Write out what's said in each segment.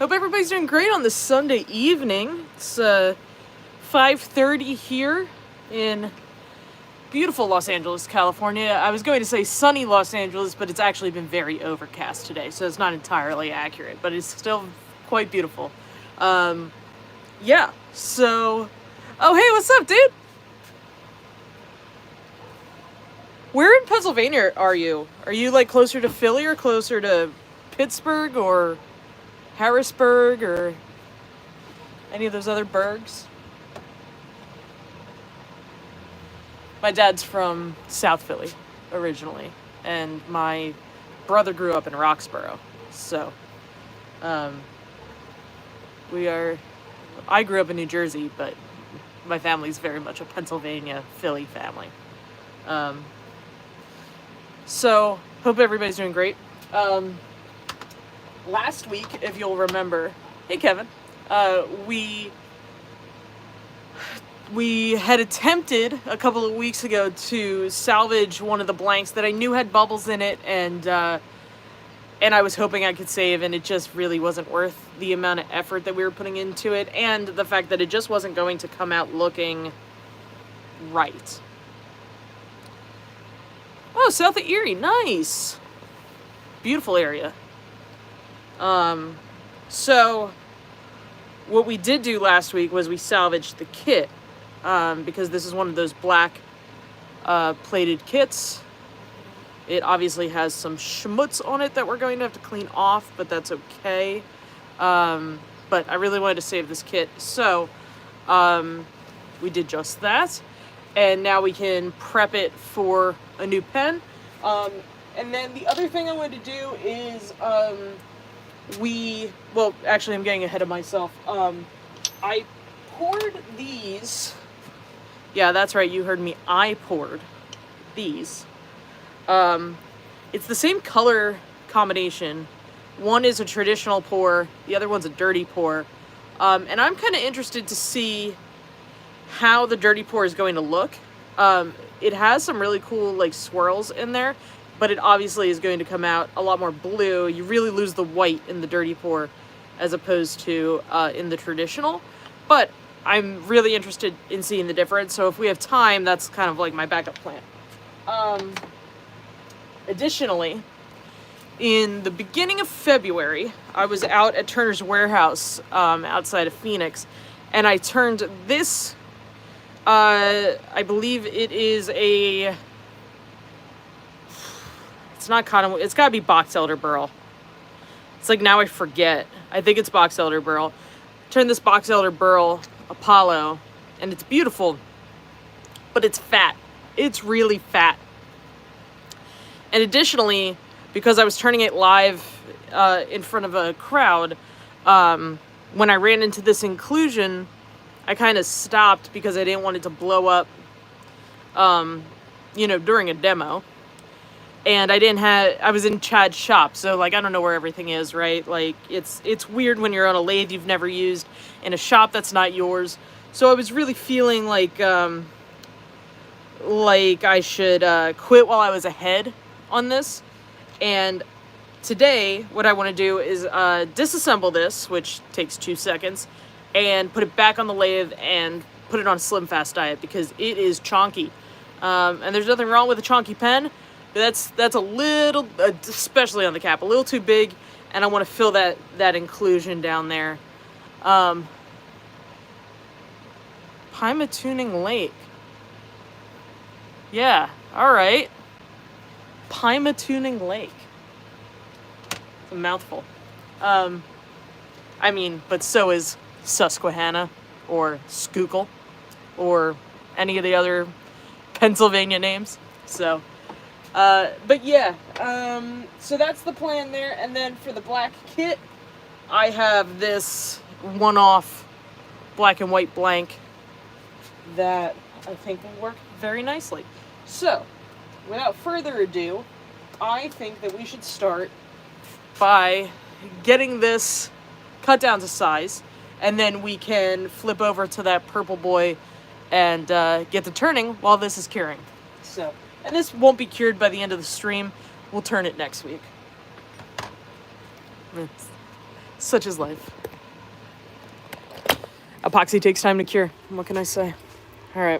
Hope everybody's doing great on this Sunday evening. It's 5:30 here in beautiful Los Angeles, California. I was going to say sunny Los Angeles, but it's actually been very overcast today, so it's not entirely accurate, but it's still quite beautiful. Yeah, so... Oh, hey, what's up, dude? Where in Pennsylvania are you? Are you, like, closer to Philly or closer to Pittsburgh or Harrisburg or any of those other burgs? My dad's from South Philly originally, and my brother grew up in Roxborough, so I grew up in New Jersey, but my family's very much a Pennsylvania, Philly family. So, hope everybody's doing great. Last week, if you'll remember, hey Kevin, we had attempted a couple of weeks ago to salvage one of the blanks that I knew had bubbles in it, and I was hoping I could save, and it just really wasn't worth the amount of effort that we were putting into it, and the fact that it just wasn't going to come out looking right. Oh, south of Erie, nice! Beautiful area. So, what we did do last week was we salvaged the kit, because this is one of those black, plated kits. It obviously has some schmutz on it that we're going to have to clean off, but that's okay. But I really wanted to save this kit, so, we did just that. And now we can prep it for a new pen. And then the other thing I wanted to do is, well, actually I'm getting ahead of myself. I poured these. Yeah, that's right, you heard me. I poured these. It's the same color combination. One is a traditional pour, the other one's a dirty pour. And I'm kind of interested to see how the dirty pour is going to look. It has some really cool, like, swirls in there, but it obviously is going to come out a lot more blue. You really lose the white in the dirty pour as opposed to in the traditional. But I'm really interested in seeing the difference, so if we have time, that's kind of like my backup plan. Additionally, in the beginning of February, I was out at Turner's Warehouse outside of Phoenix, and I turned this, I believe it is a... It's not cottonwood. It's got to be box elder burl. It's like, now I forget. I think it's box elder burl. Turn this box elder burl Apollo, and it's beautiful, but it's fat. It's really fat. And additionally, because I was turning it live in front of a crowd, when I ran into this inclusion, I kind of stopped because I didn't want it to blow up, during a demo. And I was in Chad's shop, so, like, I don't know where everything is, right? Like, it's weird when you're on a lathe you've never used in a shop that's not yours. So I was really feeling like I should quit while I was ahead on this. And today, what I want to do is disassemble this, which takes 2 seconds, and put it back on the lathe and put it on a Slim Fast diet, because it is chonky. And there's nothing wrong with a chonky pen. That's a little, especially on the cap, a little too big, and I want to fill that inclusion down there. Pymatuning Lake. Yeah, alright. Pymatuning Lake. It's a mouthful. But so is Susquehanna, or Schuylkill, or any of the other Pennsylvania names. So... but yeah, so that's the plan there. And then for the black kit, I have this one-off black and white blank that I think will work very nicely. So, without further ado, I think that we should start by getting this cut down to size, and then we can flip over to that purple boy and get to turning while this is curing. So... And this won't be cured by the end of the stream. We'll turn it next week. Such is life. Epoxy takes time to cure. What can I say? All right.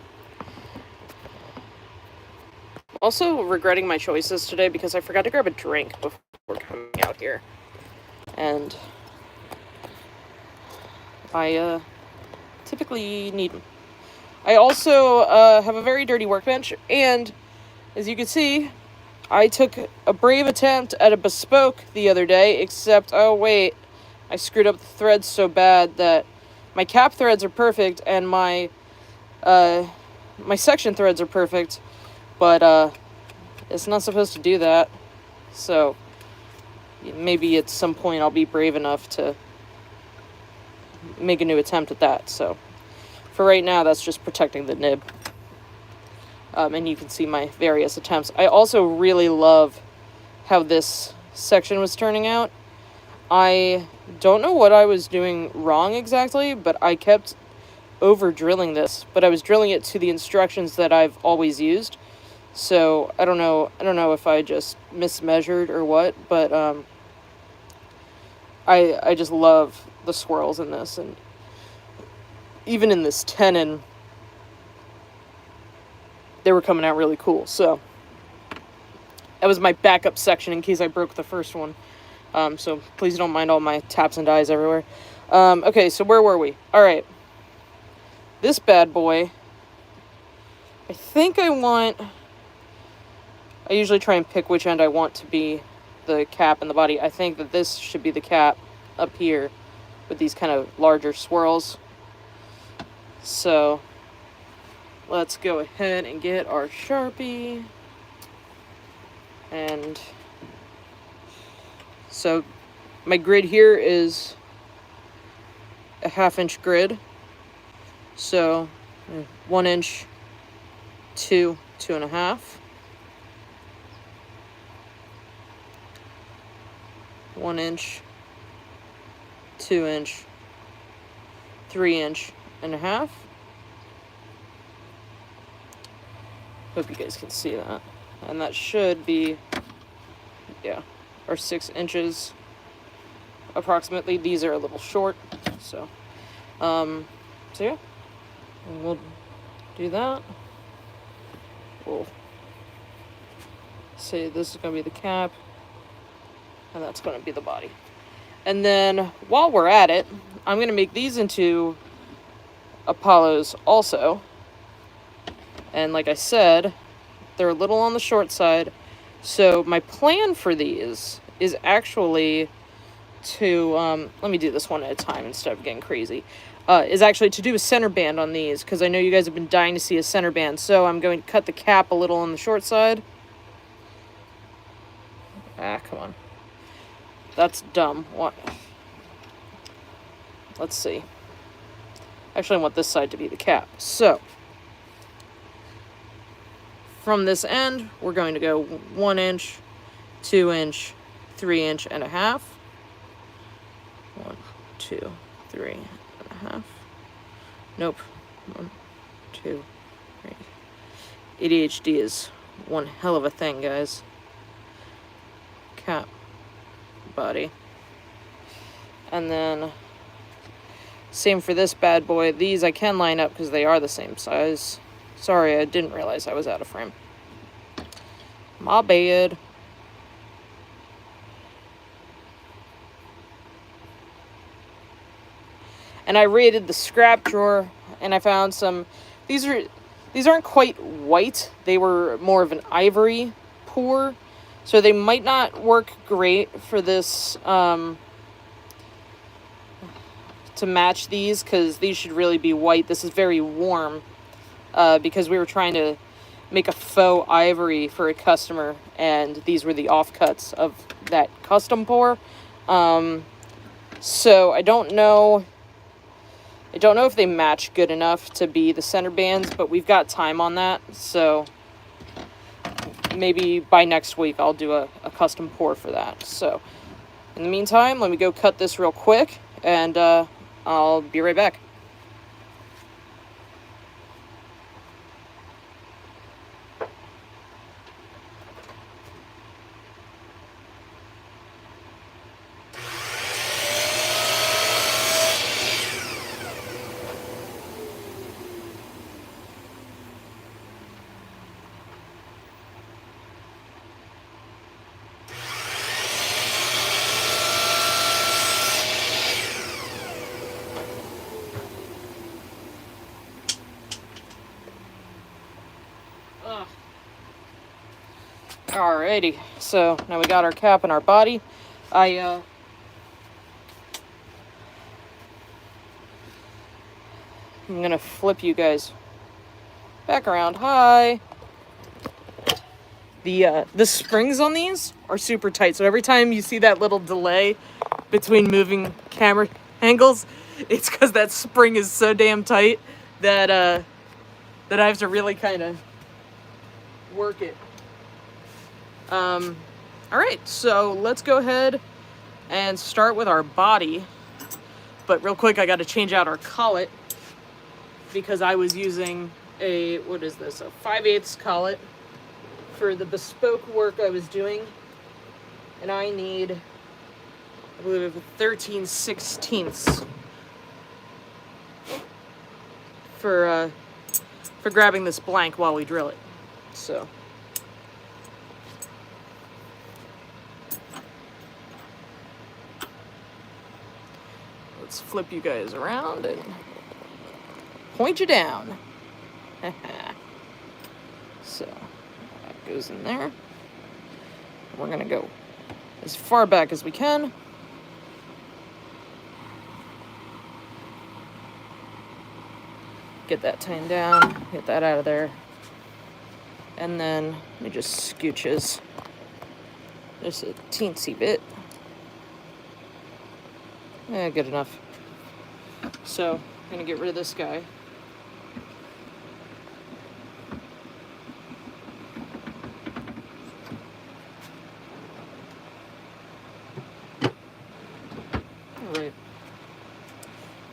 Also regretting my choices today because I forgot to grab a drink before coming out here. And I typically need them. I also have a very dirty workbench, and as you can see, I took a brave attempt at a bespoke the other day, except, oh wait, I screwed up the threads so bad that my cap threads are perfect and my section threads are perfect, but it's not supposed to do that. So maybe at some point I'll be brave enough to make a new attempt at that. So for right now, that's just protecting the nib. And you can see my various attempts. I also really love how this section was turning out. I don't know what I was doing wrong exactly, but I kept over drilling this, but I was drilling it to the instructions that I've always used. So I don't know if I just mismeasured or what, but I just love the swirls in this, and even in this tenon, they were coming out really cool. So that was my backup section in case I broke the first one. So please don't mind all my taps and dies everywhere. Okay, so where were we? All right. This bad boy, I think I usually try and pick which end I want to be the cap and the body. I think that this should be the cap up here with these kind of larger swirls. So let's go ahead and get our Sharpie. And so my grid here is a 1/2 inch grid. So 1 inch, 2, 2.5. 1 inch, 2 inch, 3 inch and a half. Hope you guys can see that. And that should be, yeah, or 6 inches approximately. These are a little short, so yeah, and we'll do that. We'll say this is going to be the cap, and that's going to be the body. And then while we're at it, I'm going to make these into Apollos also. And like I said, they're a little on the short side. So my plan for these is actually to, let me do this one at a time instead of getting crazy, is actually to do a center band on these, because I know you guys have been dying to see a center band. So I'm going to cut the cap a little on the short side. Ah, come on. That's dumb. What? Let's see. Actually, I want this side to be the cap. So from this end, we're going to go 1 inch, 2 inch, 3 inch and a half. 1, 2, 3 and a half. Nope. 1, 2, 3. ADHD is one hell of a thing, guys. Cap, body. And then same for this bad boy. These I can line up because they are the same size. Sorry, I didn't realize I was out of frame. My bad. And I raided the scrap drawer, and I found some. These aren't quite white. They were more of an ivory pour, so they might not work great for this to match these, because these should really be white. This is very warm. Because we were trying to make a faux ivory for a customer, and these were the offcuts of that custom pour. So I don't know if they match good enough to be the center bands, but we've got time on that, so maybe by next week I'll do a custom pour for that. So in the meantime, let me go cut this real quick, and I'll be right back. Alrighty, so now we got our cap and our body. I'm gonna flip you guys back around. Hi. The springs on these are super tight, so every time you see that little delay between moving camera angles, it's because that spring is so damn tight that I have to really kind of work it. Alright, so let's go ahead and start with our body. But real quick, I got to change out our collet because I was using a, what is this, a 5/8 collet for the bespoke work I was doing. And I need, I believe, 13/16 for grabbing this blank while we drill it. So let's flip you guys around and point you down. So that goes in there. We're gonna go as far back as we can. Get that tightened down, get that out of there. And then let me just scooch just a teensy bit. Yeah, good enough. So I'm gonna get rid of this guy.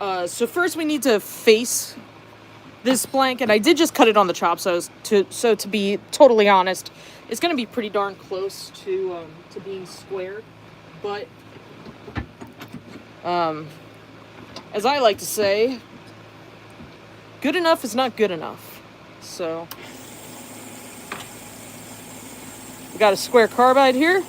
Alright. So first we need to face this blank, and I did just cut it on the chop, so to be totally honest, it's gonna be pretty darn close to being square, but as I like to say, good enough is not good enough. So we got a square carbide here.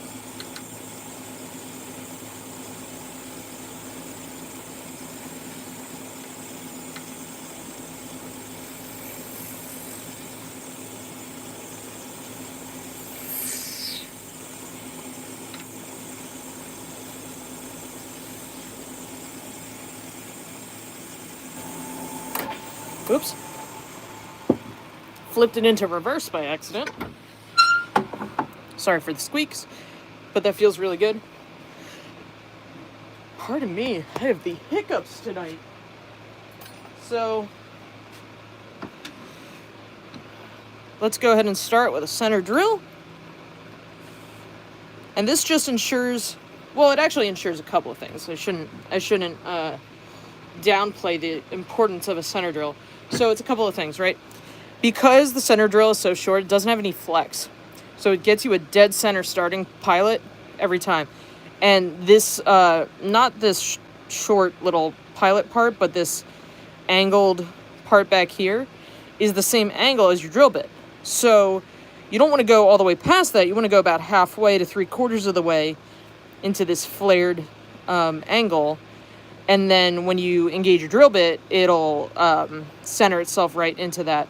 Oops. Flipped it into reverse by accident. Sorry for the squeaks, but that feels really good. Pardon me, I have the hiccups tonight. So let's go ahead and start with a center drill. And this just ensures, well, it actually ensures a couple of things. I shouldn't downplay the importance of a center drill. So it's a couple of things, right? Because the center drill is so short, it doesn't have any flex. So it gets you a dead center starting pilot every time. And this, not this short little pilot part, but this angled part back here is the same angle as your drill bit. So you don't want to go all the way past that. You want to go about halfway to 3/4 of the way into this flared angle. And then when you engage your drill bit, it'll center itself right into that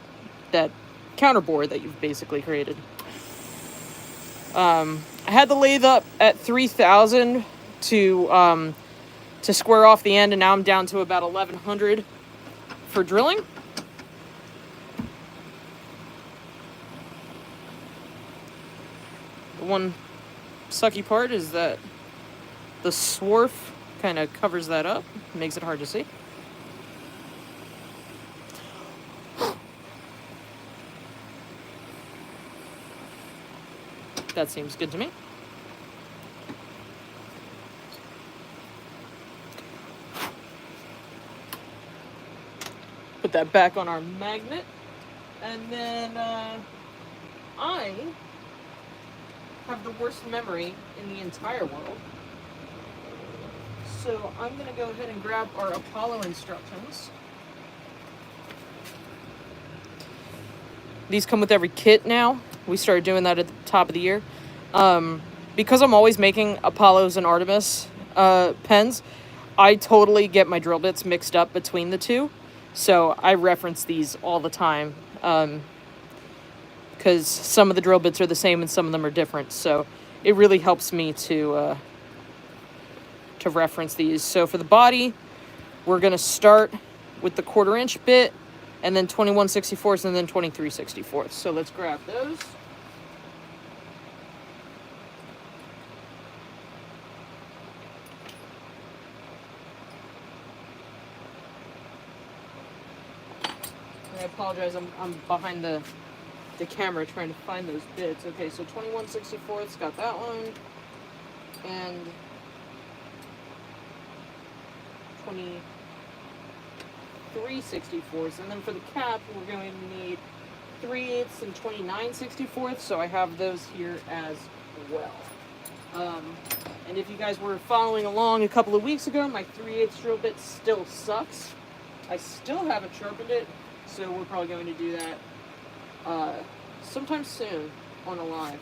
counterbore that you've basically created. I had the lathe up at 3,000 to square off the end, and now I'm down to about 1,100 for drilling. The one sucky part is that the swarf kind of covers that up, makes it hard to see. That seems good to me. Put that back on our magnet, and then I have the worst memory in the entire world. So I'm going to go ahead and grab our Apollo instructions. These come with every kit now. We started doing that at the top of the year. Because I'm always making Apollos and Artemis pens, I totally get my drill bits mixed up between the two. So I reference these all the time. because some of the drill bits are the same and some of them are different. So it really helps me to reference these. So for the body, we're going to start with the 1/4 inch bit, and then 21/64 and then 23/64. So let's grab those. I apologize, I'm behind the camera trying to find those bits. Okay, so 21/64, got that one, and 23/64, and then for the cap, we're going to need 3/8 and 29/64, so I have those here as well. And if you guys were following along a couple of weeks ago, my 3/8 drill bit still sucks. I still haven't sharpened it, so we're probably going to do that sometime soon on a live.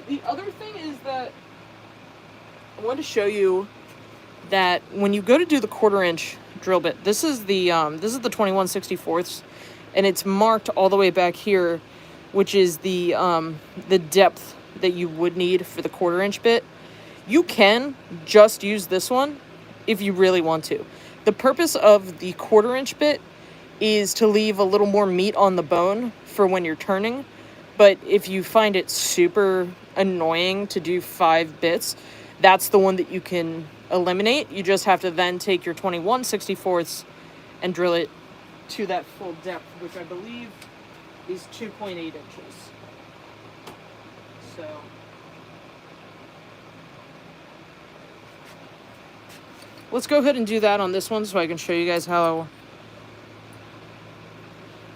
The other thing is that I want to show you that when you go to do the 1/4 inch drill bit, this is the 21/64, and it's marked all the way back here, which is the depth that you would need for the 1/4 inch bit. You can just use this one if you really want to. The purpose of the 1/4 inch bit is to leave a little more meat on the bone for when you're turning. But if you find it super annoying to do 5 bits, that's the one that you can eliminate. You just have to then take your 21/64 and drill it to that full depth, which I believe is 2.8 inches. So let's go ahead and do that on this one so I can show you guys how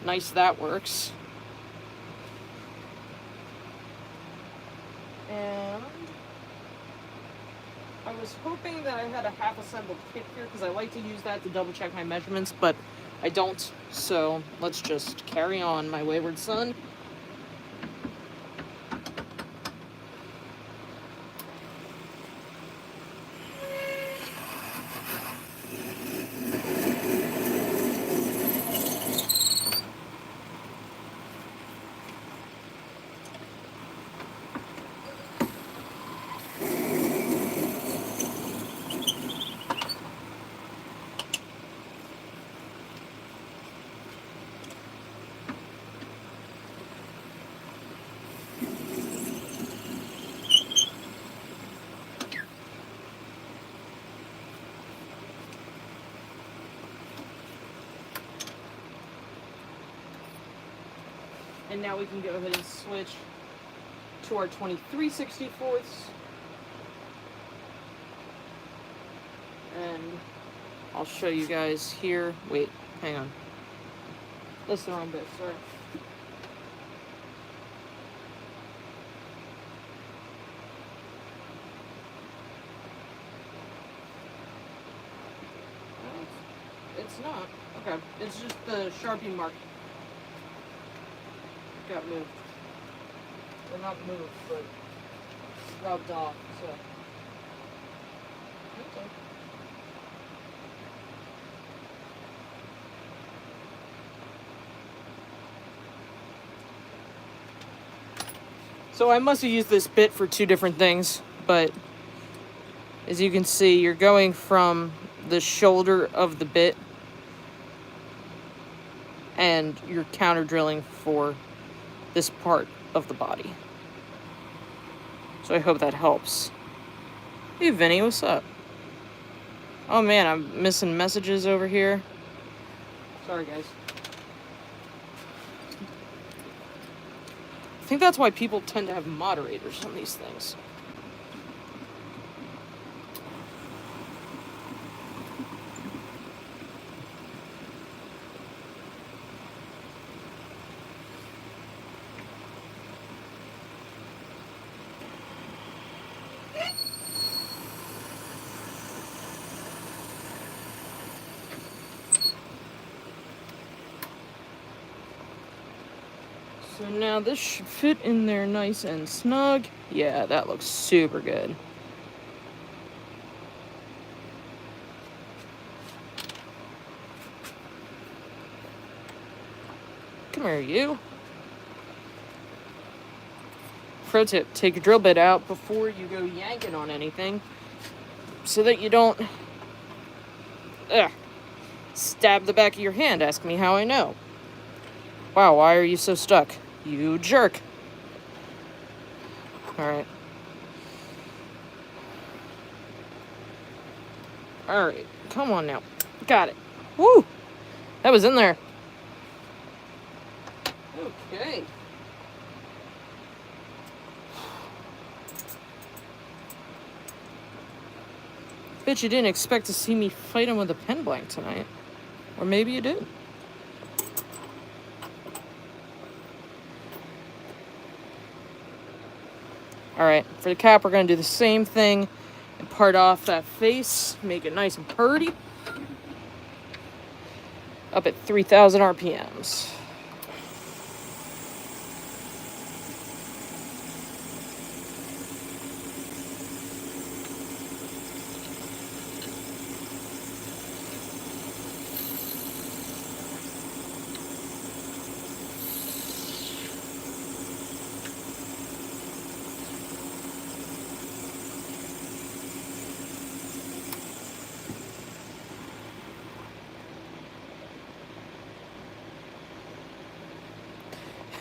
nice that works. And I was hoping that I had a half assembled kit here because I like to use that to double check my measurements, but I don't. So let's just carry on, my wayward son. And now we can go ahead and switch to our 23/64. And I'll show you guys here. Wait, hang on. That's the wrong bit, sorry. It's not. Okay, it's just the Sharpie mark got moved. Or not moved, but rubbed off, so. Okay. So I must have used this bit for 2 different things, but as you can see, you're going from the shoulder of the bit and you're counter drilling for this part of the body. So I hope that helps. Hey Vinny, what's up? Oh man, I'm missing messages over here. Sorry guys. I think that's why people tend to have moderators on these things. So now this should fit in there nice and snug. Yeah, that looks super good. Come here, you. pro tip, take your drill bit out before you go yanking on anything so that you don't stab the back of your hand. Ask me how I know. Wow, why are you so stuck? You jerk. Alright. Alright, come on now. Got it. Woo! That was in there. Okay. Bet you didn't expect to see me fight him with a pen blank tonight. Or maybe you did. Alright, for the cap, we're going to do the same thing and part off that face, make it nice and purty. Up at 3,000 RPMs.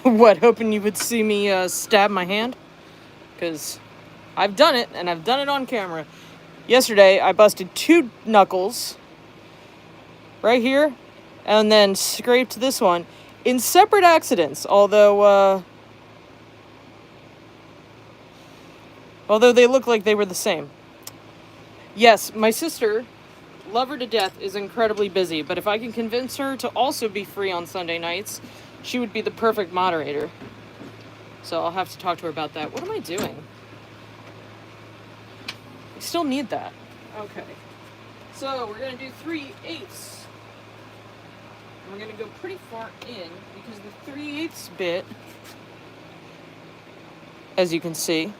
What, hoping you would see me stab my hand? Because I've done it, and I've done it on camera. Yesterday, I busted 2 knuckles right here, and then scraped this one in separate accidents, although they look like they were the same. Yes, my sister, love her to death, is incredibly busy, but if I can convince her to also be free on Sunday nights, she would be the perfect moderator. So I'll have to talk to her about that. What am I doing? I still need that. Okay. So we're going to do 3/8. We're going to go pretty far in because the 3/8 bit, as you can see,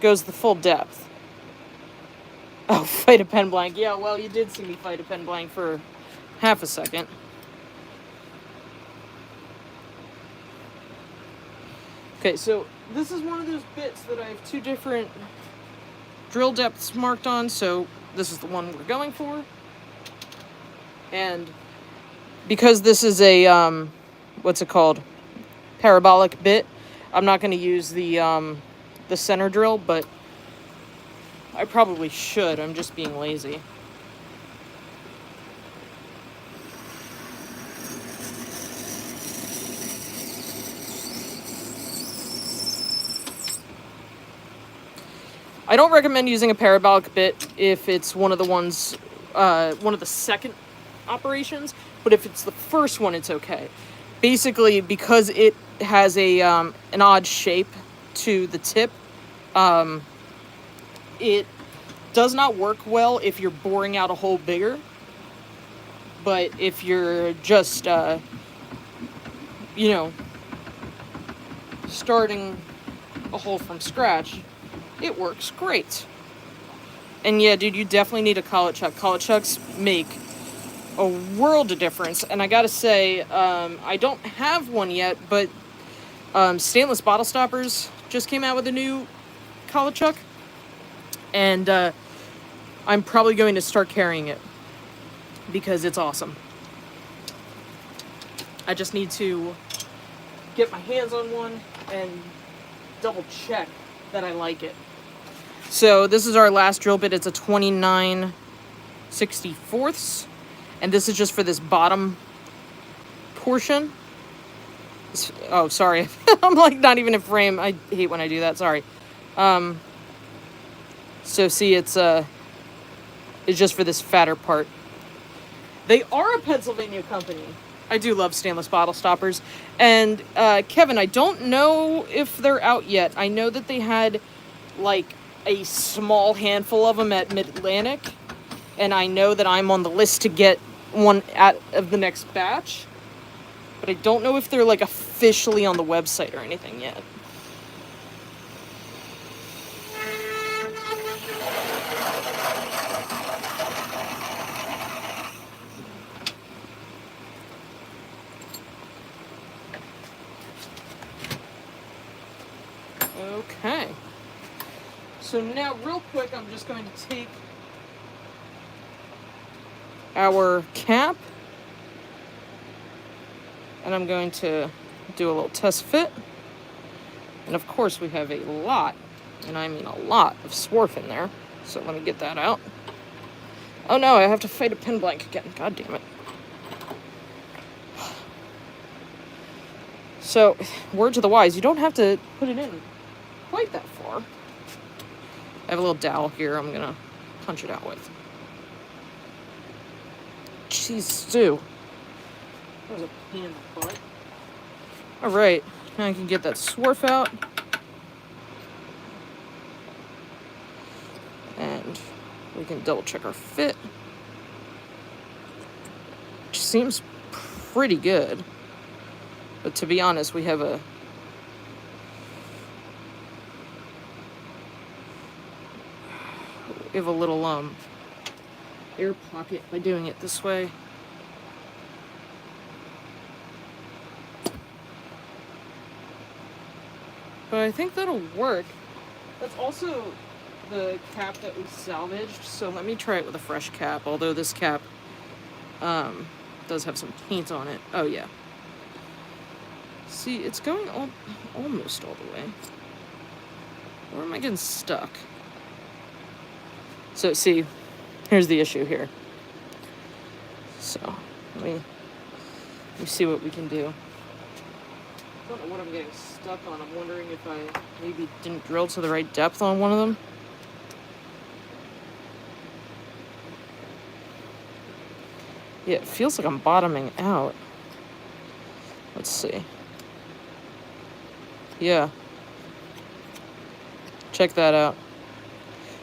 goes the full depth. Oh, fight a pen blank. Yeah, well, you did see me fight a pen blank for half a second. Okay, so this is one of those bits that I have 2 different drill depths marked on, so this is the one we're going for. And because this is a, what's it called? Parabolic bit, I'm not going to use the center drill, but I probably should. I'm just being lazy. I don't recommend using a parabolic bit if it's one of the ones, one of the second operations, but if it's the first one, it's okay. Basically, because it has a an odd shape to the tip, it does not work well if you're boring out a hole bigger, but if you're just, starting a hole from scratch, it works great. And yeah, dude, you definitely need a collet chuck. Collet chucks make a world of difference. And I gotta say, I don't have one yet, but Stainless Bottle Stoppers just came out with a new collet chuck. And I'm probably going to start carrying it because it's awesome. I just need to get my hands on one and double check that I like it. So this is our last drill bit. It's a 29/64, and this is just for this bottom portion. Oh, sorry. I'm like not even in frame. I hate when I do that. Sorry. So see, it's just for this fatter part. They are a Pennsylvania company. I do love Stainless Bottle Stoppers. And Kevin, I don't know if they're out yet. I know that they had like a small handful of them at Mid-Atlantic, and I know that I'm on the list to get one out of the next batch, but I don't know if they're like officially on the website or anything yet. So now, real quick, I'm just going to take our cap and I'm going to do a little test fit. And of course we have a lot, and I mean a lot, of swarf in there. So let me get that out. Oh no, I have to fight a pin blank again. God damn it. So, word to the wise, you don't have to put it in quite that far. I have a little dowel here I'm gonna punch it out with. Cheese stew. That was a pain in the butt. Alright, now I can get that swarf out. And we can double check our fit. Which seems pretty good. But to be honest, we have a little air pocket by doing it this way. But I think that'll work. That's also the cap that we salvaged, so let me try it with a fresh cap, although this cap does have some paint on it. Oh yeah. See, it's going almost all the way. Where am I getting stuck? So see, here's the issue here. So, let me see what we can do. I don't know what I'm getting stuck on. I'm wondering if I maybe didn't drill to the right depth on one of them. Yeah, it feels like I'm bottoming out. Let's see. Yeah. Check that out.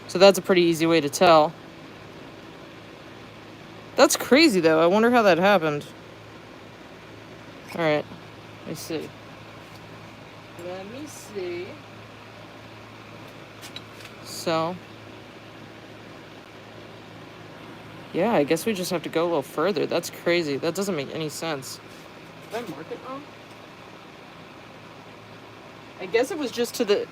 So that's a pretty easy way to tell. That's crazy, though. I wonder how that happened. Alright. Let me see. Let me see. So. Yeah, I guess we just have to go a little further. That's crazy. That doesn't make any sense. Did I mark it wrong? I guess it was just to the...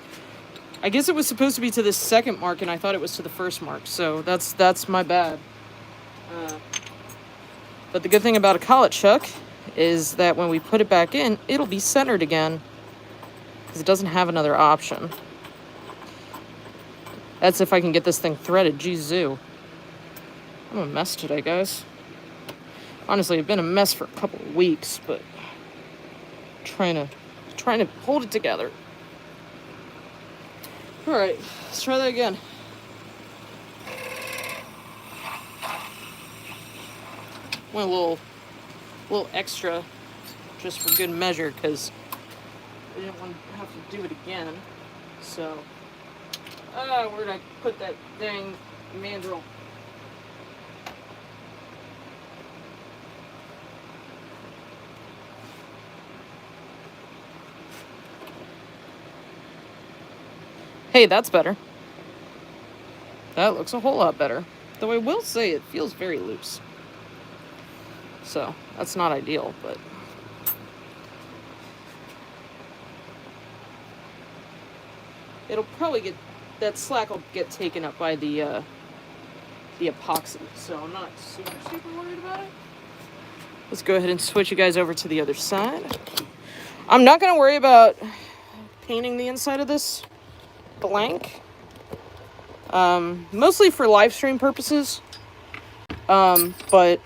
I guess it was supposed to be to the second mark, and I thought it was to the first mark. So that's my bad. But the good thing about a collet chuck is that when we put it back in, it'll be centered again. Because it doesn't have another option. That's if I can get this thing threaded. Jeez-zoo. I'm a mess today, guys. Honestly, I've been a mess for a couple of weeks, but trying to hold it together. All right, let's try that again. Went a little extra, just for good measure, because I didn't want to have to do it again. So, where'd I put that dang mandrel? Hey, that's better. That looks a whole lot better. Though I will say it feels very loose. So, that's not ideal, but... it'll probably get... that slack will get taken up by the epoxy. So I'm not super worried about it. Let's go ahead and switch you guys over to the other side. I'm not going to worry about painting the inside of this blank, mostly for live stream purposes, but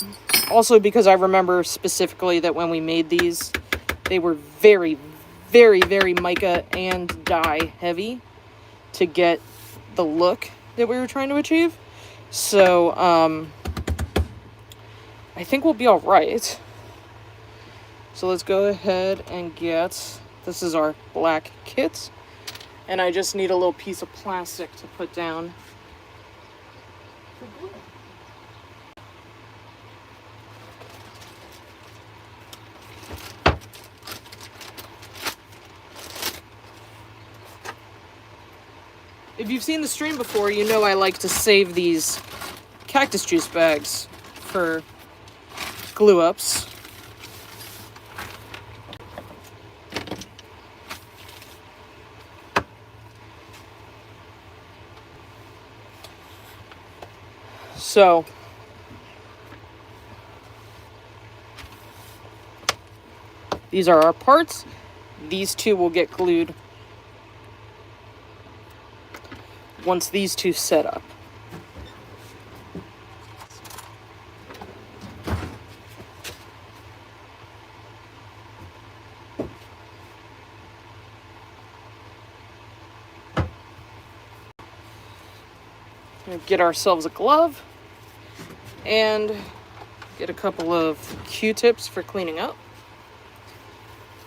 also because I remember specifically that when we made these, they were very, very, very mica and dye heavy to get the look that we were trying to achieve. So I think we'll be all right. So let's go ahead and get, this is our black kit. And I just need a little piece of plastic to put down. If you've seen the stream before, you know I like to save these cactus juice bags for glue ups. So these are our parts. These two will get glued once these two set up. Get ourselves a glove and get a couple of Q-tips for cleaning up,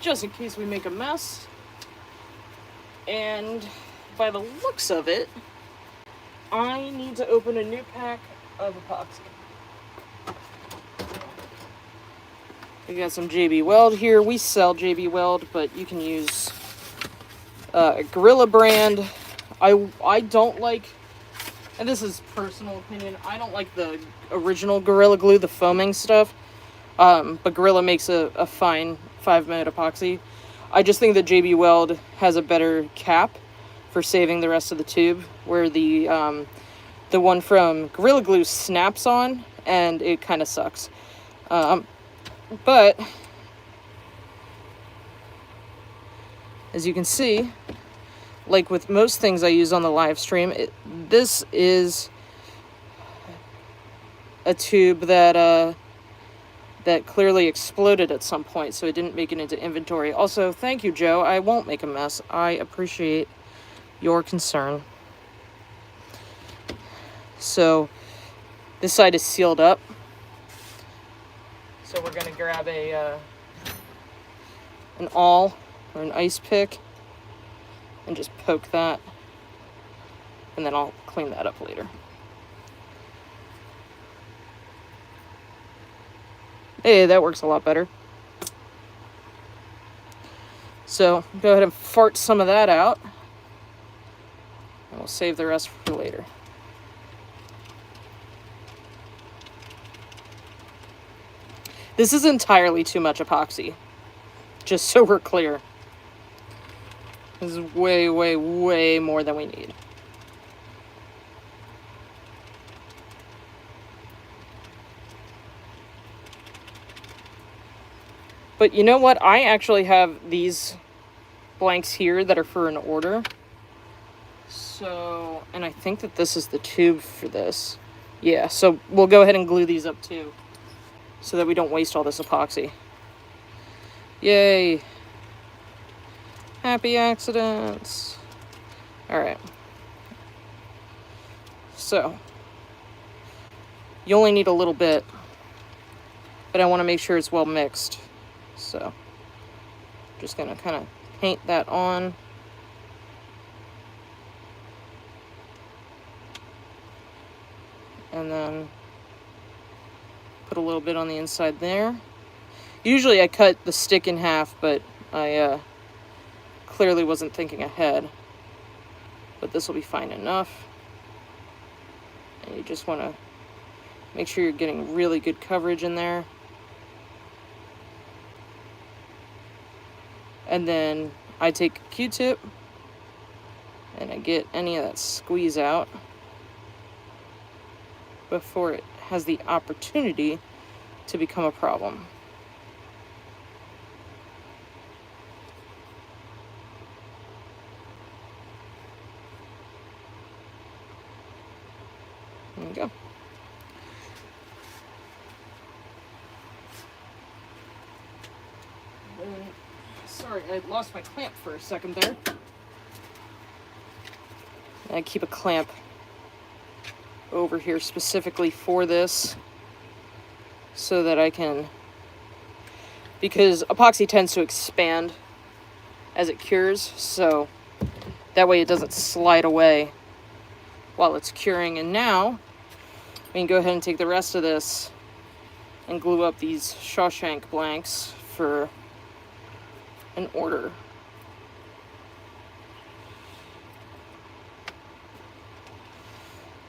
just in case we make a mess. And by the looks of it, I need to open a new pack of epoxy. We got some JB Weld here. We sell JB Weld, but you can use Gorilla brand. I don't like, and this is personal opinion, I don't like the original Gorilla Glue, the foaming stuff. But Gorilla makes a fine 5-minute epoxy. I just think that JB Weld has a better cap for saving the rest of the tube, where the one from Gorilla Glue snaps on, and it kind of sucks. But as you can see, like with most things I use on the live stream, this is a tube that clearly exploded at some point, so it didn't make it into inventory. Also, thank you, Joe. I won't make a mess. I appreciate your concern. So this side is sealed up. So we're gonna grab an awl or an ice pick and just poke that, and then I'll clean that up later. Hey, that works a lot better. So go ahead and fart some of that out, and we'll save the rest for later. This is entirely too much epoxy, just so we're clear. This is way, way, way more than we need. But you know what? I actually have these blanks here that are for an order. So, and I think that this is the tube for this. Yeah, so we'll go ahead and glue these up too, so that we don't waste all this epoxy. Yay. Happy accidents. Alright. So, you only need a little bit, but I want to make sure it's well mixed. So, just going to kind of paint that on. And then put a little bit on the inside there. Usually I cut the stick in half, but I clearly wasn't thinking ahead. But this will be fine enough. And you just want to make sure you're getting really good coverage in there. And then I take a Q-tip and I get any of that squeeze out before it has the opportunity to become a problem. There we go. Sorry, I lost my clamp for a second there. I keep a clamp over here specifically for this, so that I can, because epoxy tends to expand as it cures, so that way it doesn't slide away while it's curing. And now we can go ahead and take the rest of this and glue up these Shawshank blanks for an order.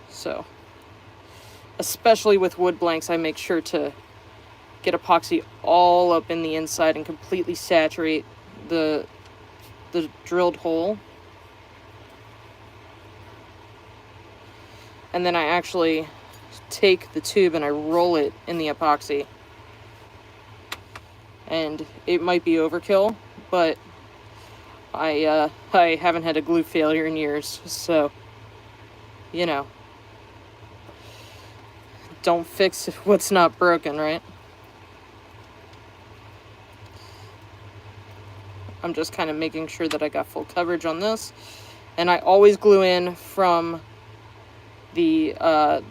So, especially with wood blanks, I make sure to get epoxy all up in the inside and completely saturate the drilled hole. And then I actually take the tube and I roll it in the epoxy. And it might be overkill, but I haven't had a glue failure in years, so, you know, don't fix what's not broken, right? I'm just kind of making sure that I got full coverage on this, and I always glue in from the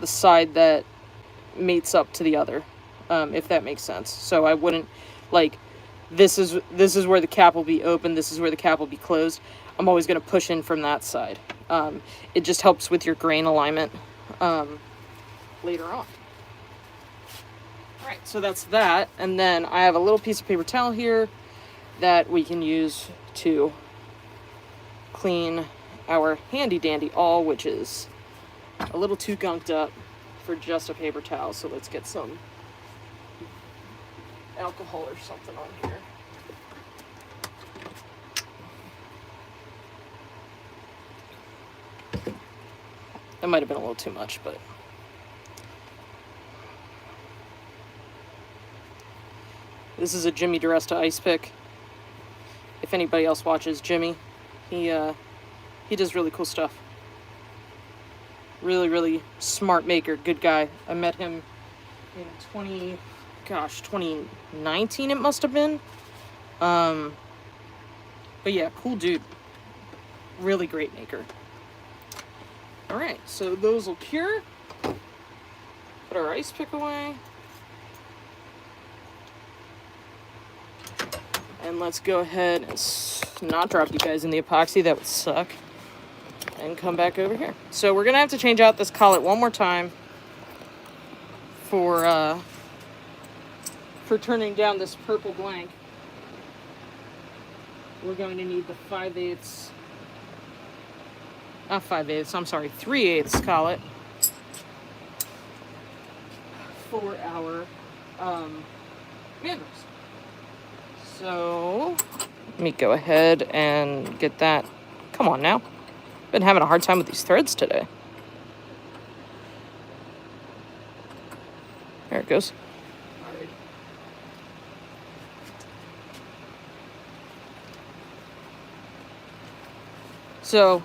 side that mates up to the other, if that makes sense. So I wouldn't, like, this is where the cap will be open, this is where the cap will be closed. I'm always going to push in from that side. It just helps with your grain alignment later on. Alright, so that's that. And then I have a little piece of paper towel here that we can use to clean our handy dandy awl, which is a little too gunked up for just a paper towel. So let's get some alcohol or something on here. That might have been a little too much, but this is a Jimmy DiResta ice pick. If anybody else watches Jimmy, he does really cool stuff. Really, really smart maker, good guy. I met him in 2019 it must have been. But yeah, cool dude. Really great maker. Alright, so those will cure. Put our ice pick away. And let's go ahead and not drop you guys in the epoxy, that would suck. And come back over here. So we're going to have to change out this collet one more time for turning down this purple blank. We're going to need the 5/8, not 5/8, I'm sorry, 3/8 collet for our mandrels. So let me go ahead and get that. Come on now. Been having a hard time with these threads today. There it goes. Alright. So,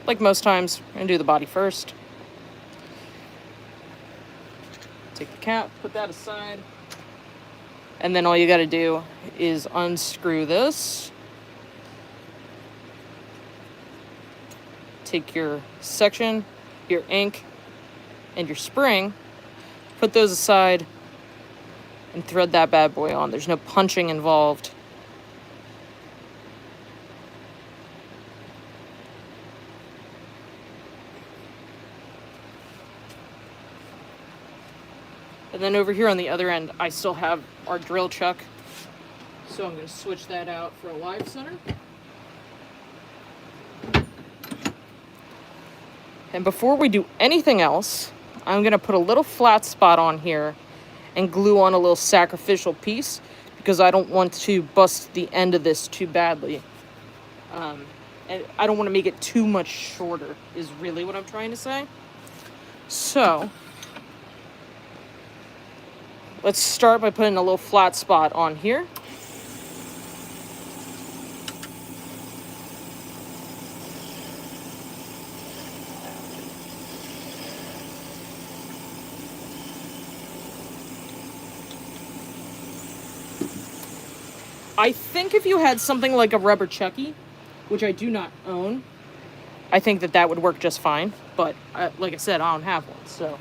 like most times, we're going to do the body first. Take the cap, put that aside. And then all you got to do is unscrew this. Take your section, your ink, and your spring, put those aside, and thread that bad boy on. There's no punching involved. And then over here on the other end, I still have our drill chuck. So I'm going to switch that out for a live center. And before we do anything else, I'm going to put a little flat spot on here and glue on a little sacrificial piece because I don't want to bust the end of this too badly. And I don't want to make it too much shorter is really what I'm trying to say. So let's start by putting a little flat spot on here. I think if you had something like a rubber Chucky, which I do not own, I think that that would work just fine. But like I said, I don't have one, so.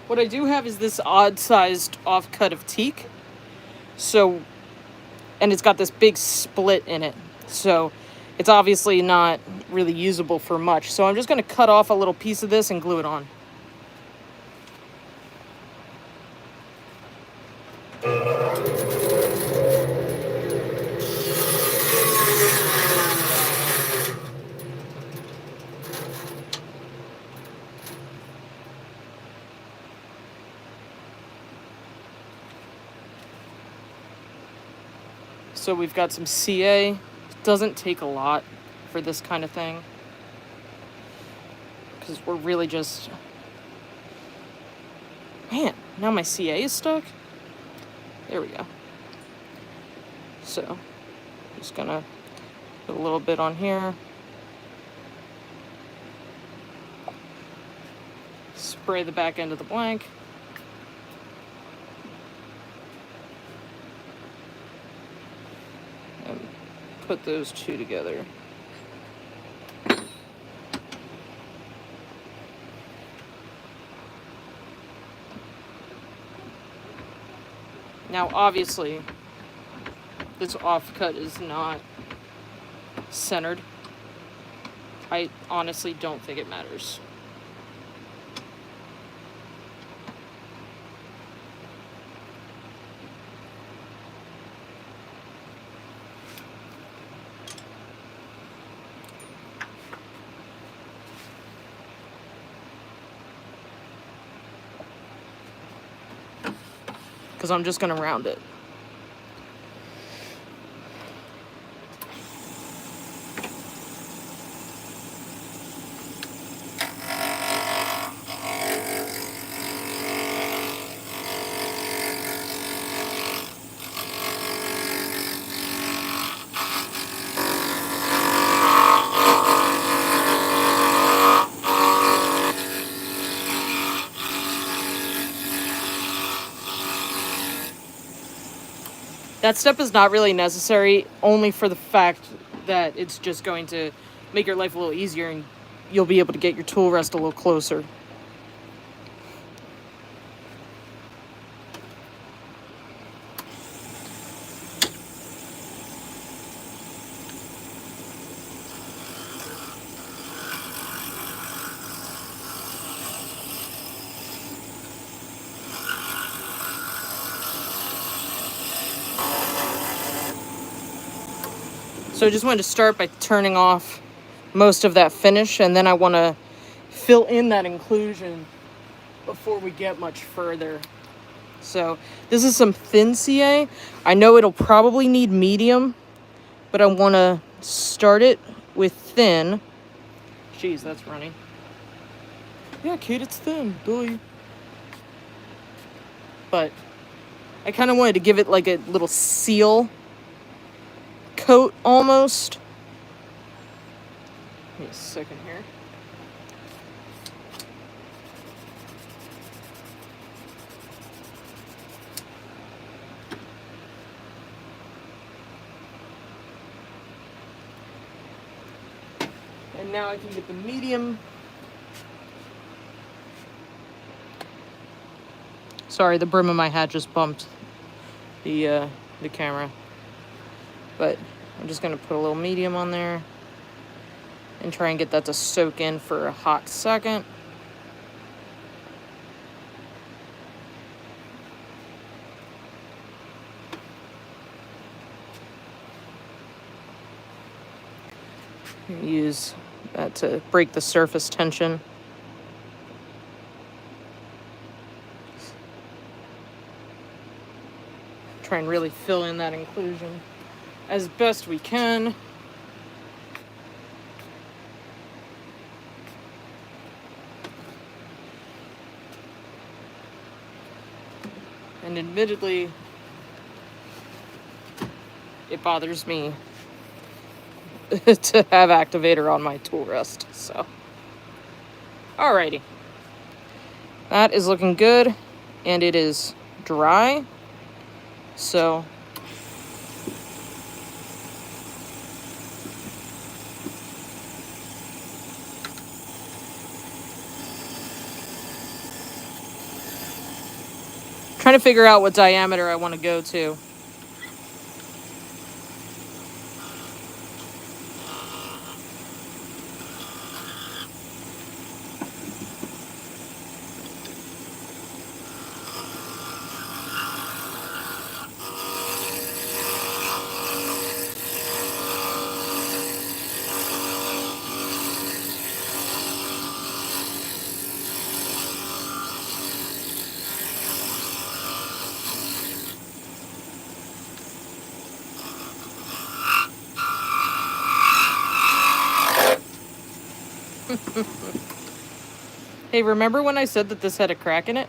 What I do have is this odd-sized offcut of teak. So, and it's got this big split in it. So, it's obviously not really usable for much. So I'm just going to cut off a little piece of this and glue it on. So we've got some CA. It doesn't take a lot for this kind of thing, because we're really just... Man, now my CA is stuck? There we go. So, just gonna put a little bit on here. Spray the back end of the blank. And put those two together. Now, obviously, this offcut is not centered. I honestly don't think it matters. Because I'm just going to round it. That step is not really necessary, only for the fact that it's just going to make your life a little easier and you'll be able to get your tool rest a little closer. So I just wanted to start by turning off most of that finish, and then I want to fill in that inclusion before we get much further. So this is some thin CA. I know it'll probably need medium, but I want to start it with thin. Jeez, that's running. Yeah, Kate, it's thin. Duh. But I kind of wanted to give it like a little seal coat almost. Give me a second here. And now I can get the medium. Sorry, the brim of my hat just bumped the camera. But I'm just going to put a little medium on there and try and get that to soak in for a hot second. Use that to break the surface tension. Try and really fill in that inclusion as best we can. And admittedly, it bothers me to have activator on my tool rest, so. Alrighty. That is looking good, and it is dry, so trying to figure out what diameter I want to go to. Hey, remember when I said that this had a crack in it?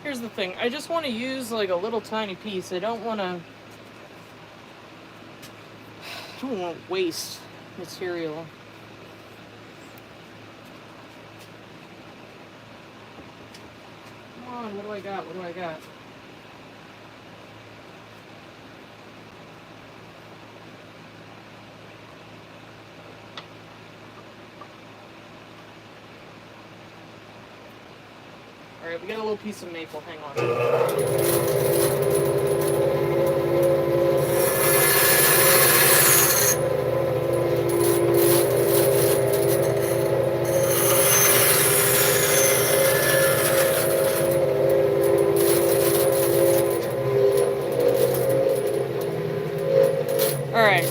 Here's the thing. I just want to use like a little tiny piece. I don't want to waste material. Come on, what do I got? What do I got? Alright, we got a little piece of maple. Hang on. Alright.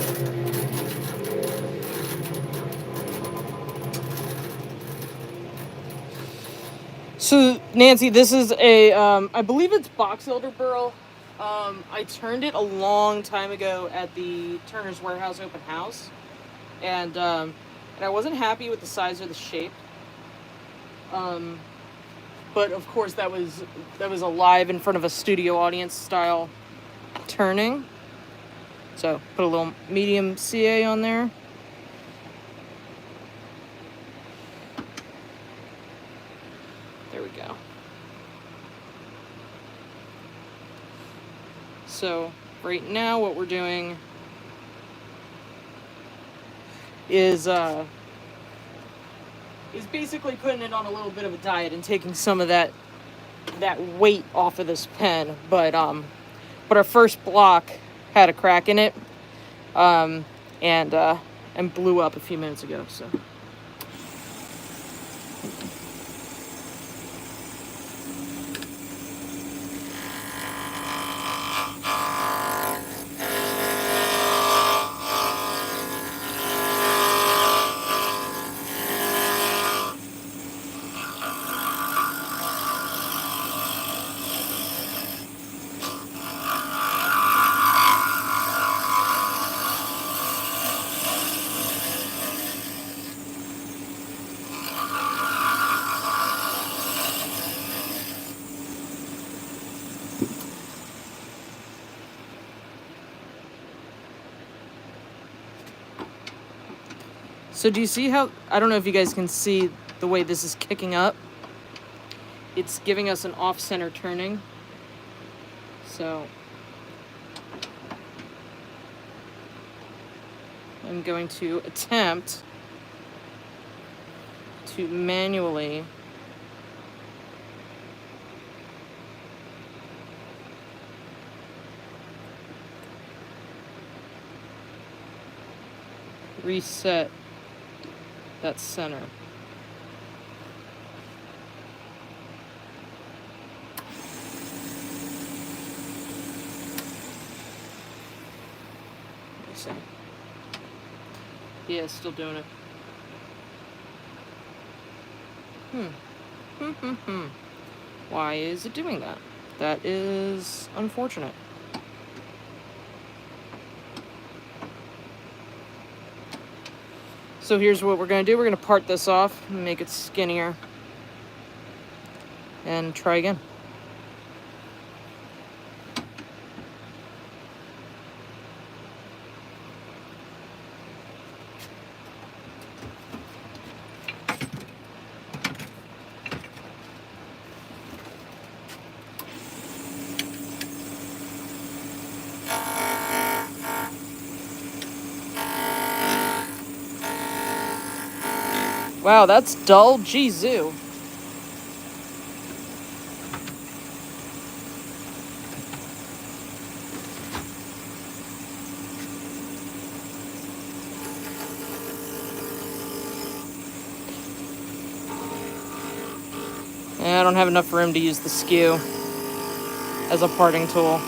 So, Nancy, this is a, I believe it's box elderberry. I turned it a long time ago at the Turner's Warehouse open house. And I wasn't happy with the size or the shape. But of course that was a live in front of a studio audience style turning. So put a little medium CA on there. There we go. So right now what we're doing is basically putting it on a little bit of a diet and taking some of that weight off of this pen. But our first block had a crack in it, and blew up a few minutes ago. So. So do you see how, I don't know if you guys can see the way this is kicking up. It's giving us an off-center turning. So I'm going to attempt to manually reset that center. Let me see. Yeah, still doing it. Why is it doing that? That is unfortunate. So here's what we're going to do. We're going to part this off and make it skinnier. And try again. Wow, that's dull. Jeezoo. I don't have enough room to use the skew as a parting tool.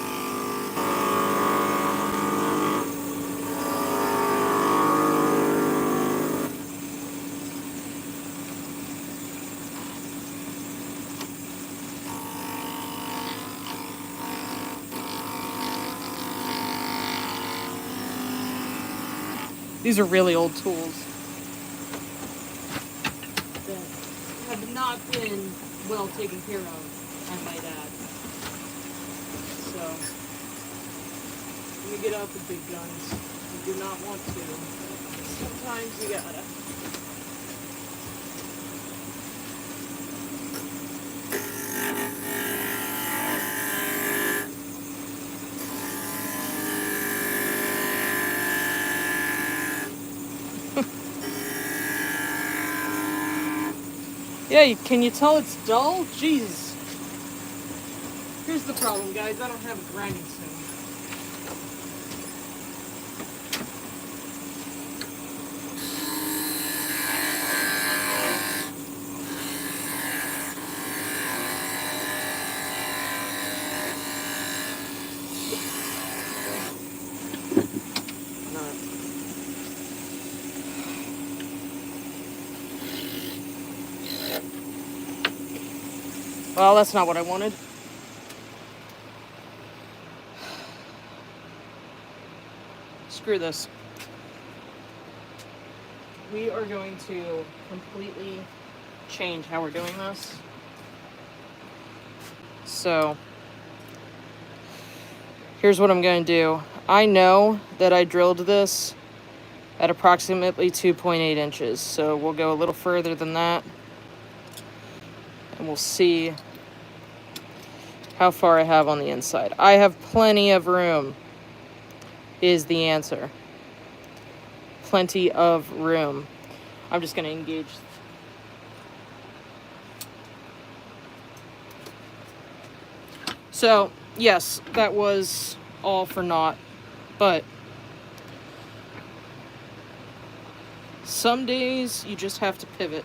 These are really old tools that have not been well taken care of, I might add. So, when you get out the big guns, you do not want to. Sometimes you gotta. Yeah, can you tell it's dull? Jeez. Here's the problem, guys. I don't have a grinding stone. Well, that's not what I wanted. Screw this. We are going to completely change how we're doing this. So, here's what I'm going to do. I know that I drilled this at approximately 2.8 inches, so we'll go a little further than that. And we'll see how far I have on the inside. I have plenty of room, is the answer. Plenty of room. I'm just going to engage. So, yes, that was all for naught, but some days you just have to pivot.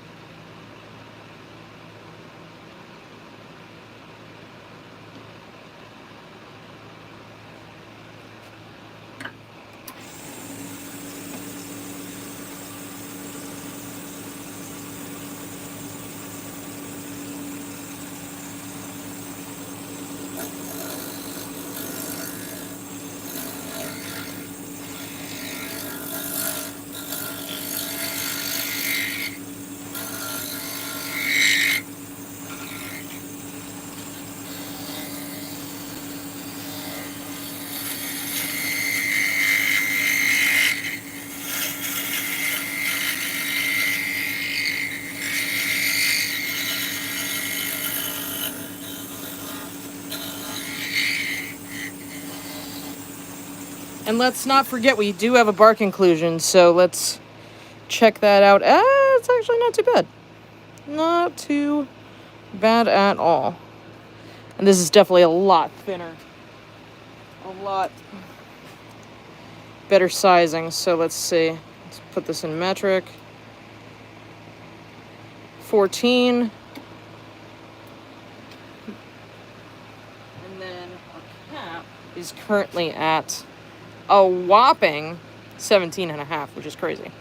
And let's not forget, we do have a bark inclusion, so let's check that out. It's actually not too bad. Not too bad at all. And this is definitely a lot thinner. A lot better sizing. So let's see. Let's put this in metric. 14. And then our cap is currently at a whopping 17 and a half, which is crazy.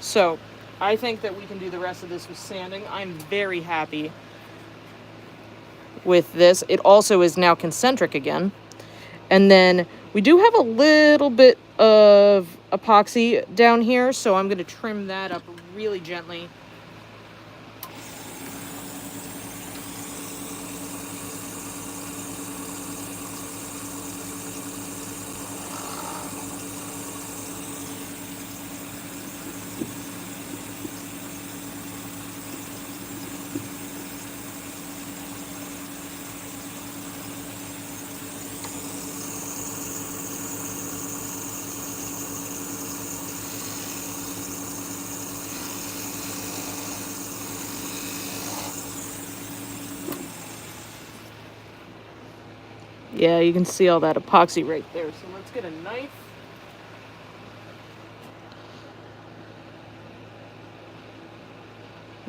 So I think that we can do the rest of this with sanding. I'm very happy with this. It also is now concentric again. And then we do have a little bit of epoxy down here, so I'm going to trim that up really gently. Yeah, you can see all that epoxy right there. So let's get a knife.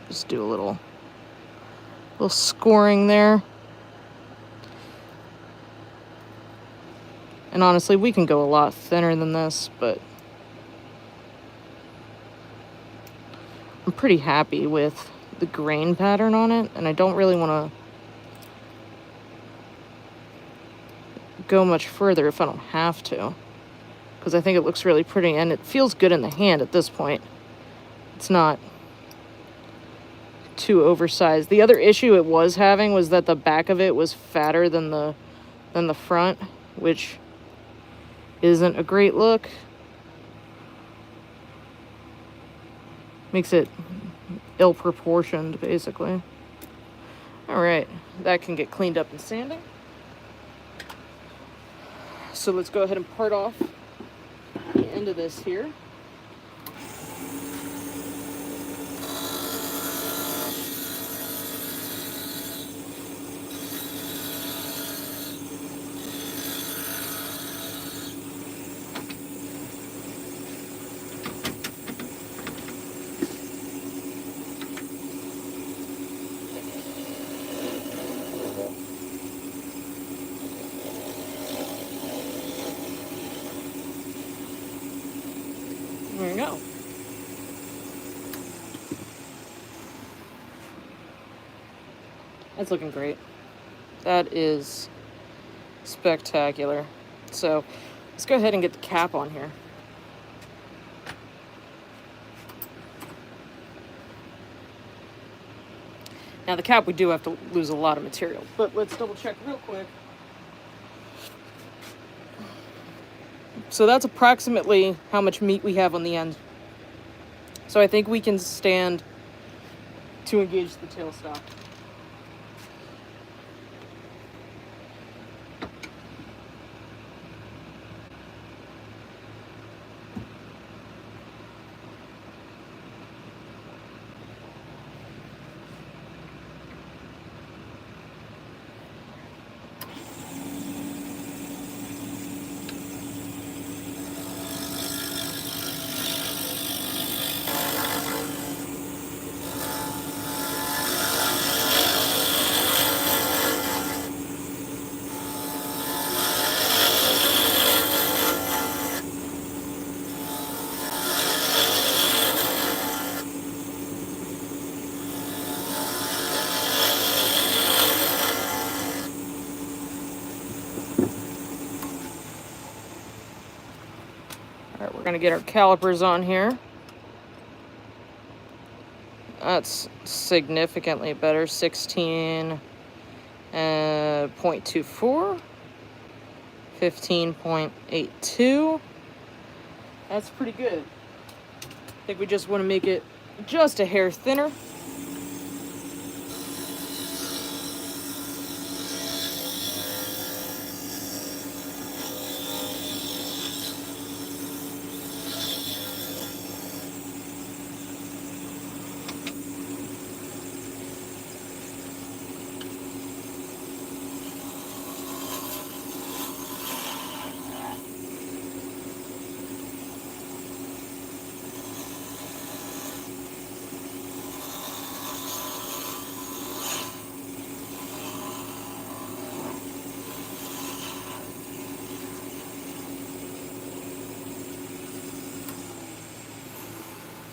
Just do a little little scoring there. And honestly, we can go a lot thinner than this, but I'm pretty happy with the grain pattern on it, and I don't really want to go much further if I don't have to, because I think it looks really pretty, and it feels good in the hand at this point. It's not too oversized. The other issue it was having was that the back of it was fatter than the front, which isn't a great look. Makes it ill-proportioned, basically. Alright, that can get cleaned up in sanding. So let's go ahead and part off the end of this here. There you go. That's looking great. That is spectacular. So let's go ahead and get the cap on here. Now the cap, we do have to lose a lot of material, but let's double check real quick. So that's approximately how much meat we have on the end. So I think we can stand to engage the tailstock. Alright, we're going to get our calipers on here. That's significantly better. 16.24. 15.82. That's pretty good. I think we just want to make it just a hair thinner.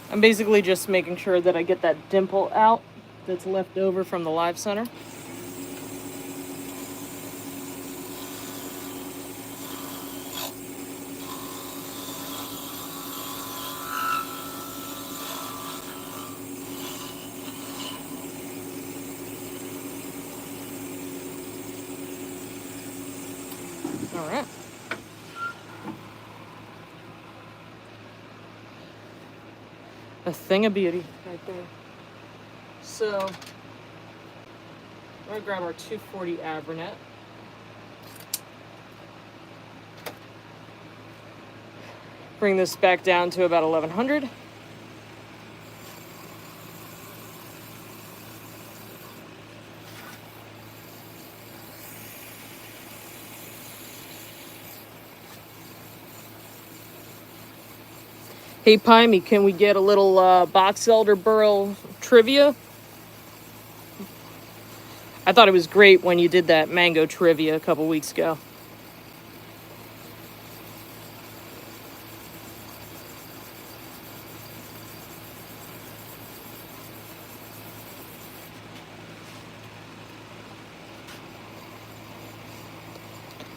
I'm basically just making sure that I get that dimple out that's left over from the live center. All right. A thing of beauty right there. So, we're going to grab our 240 Abranet. Bring this back down to about 1100. Hey, Pimey, can we get a little box elder burl trivia? I thought it was great when you did that mango trivia a couple weeks ago.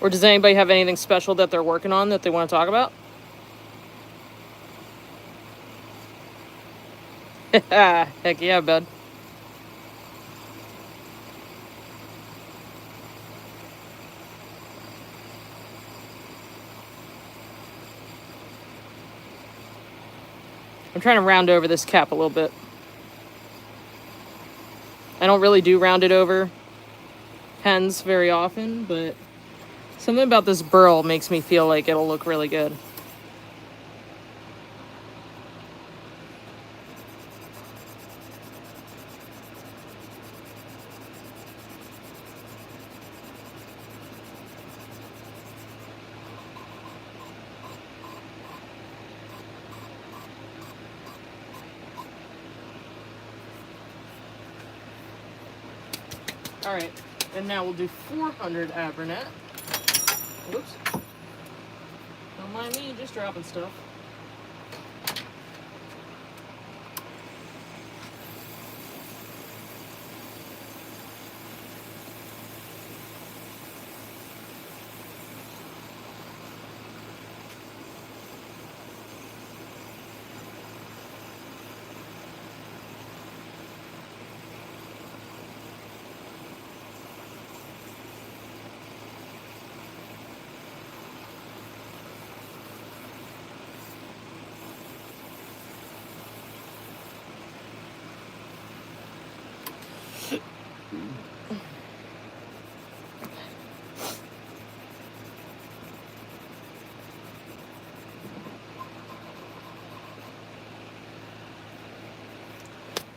Or does anybody have anything special that they're working on that they want to talk about? Heck yeah, bud. I'm trying to round over this cap a little bit. I don't really do rounded over pens very often, but something about this burl makes me feel like it'll look really good. All right, and now we'll do 400 Avernet. Whoops. Don't mind me, just dropping stuff.